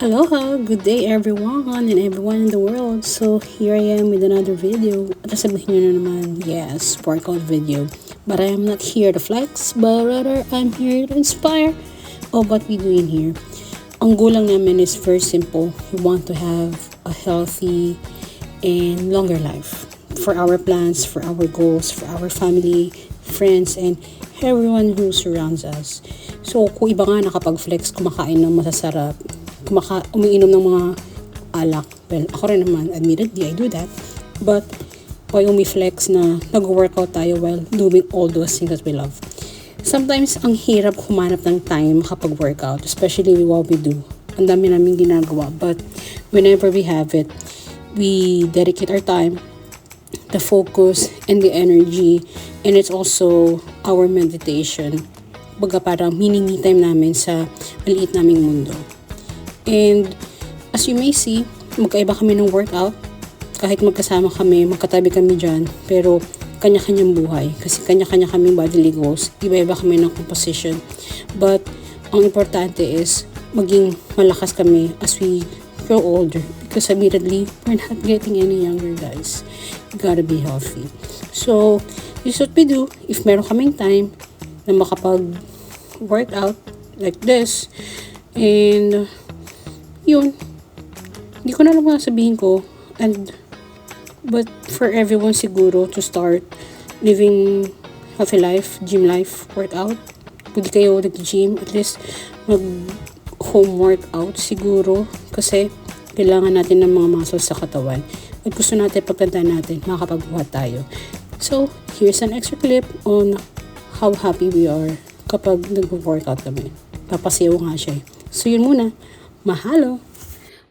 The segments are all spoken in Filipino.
Aloha! Good day everyone and everyone in the world. So here I am with another video. At sabihin nyo na naman, yes, workout video. But I am not here to flex, but rather I'm here to inspire of what we do in here. Ang goal lang namin is very simple. We want to have a healthy and longer life. For our plans, for our goals, for our family, friends, and everyone who surrounds us. So kung iba nga nakapag-flex, kumakain ng masasarap, umiinom ng mga alak. Well, ako rin naman, admittedly, I do that. But, why umi-flex na nag-workout tayo while doing all those things that we love? Sometimes, ang hirap humanap ng time makapag-workout, especially with what we do. Ang dami namin ginagawa. But, whenever we have it, we dedicate our time, the focus, and the energy. And it's also our meditation. Baga parang mini-me time namin sa maliit naming mundo. And as you may see, magkaiba kami ng workout. Kahit magkasama kami, magkatabi kami dyan. Pero kanya-kanyang buhay. Kasi kanya-kanya kaming bodily goals. Iba-iba kami ng composition. But ang importante is maging malakas kami as we grow older. Because admittedly, we're not getting any younger, guys. You gotta be healthy. So, this is what we do. If meron kaming time na makapag-workout like this. And yun, hindi ko na lang sabihin ko. But for everyone siguro to start living healthy life, gym life, workout. Pwede kayo nag-gym, at least mag-home workout siguro. Kasi kailangan natin ng mga muscles sa katawan. At gusto natin, pagtanda natin, makakapagbuhat tayo. So, here's an extra clip on how happy we are kapag nag-workout kami. Papasayaw nga siya. So, yun muna. Mahalo!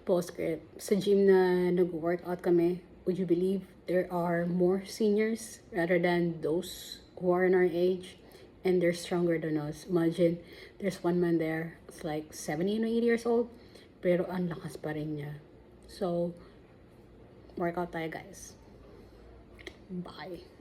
Postscript. Sa gym na nag-workout kami, would you believe there are more seniors rather than those who are in our age? And they're stronger than us. Imagine, there's one man there, it's like 70 or 80 years old, pero ang lakas pa rin niya. So, workout tayo guys. Bye!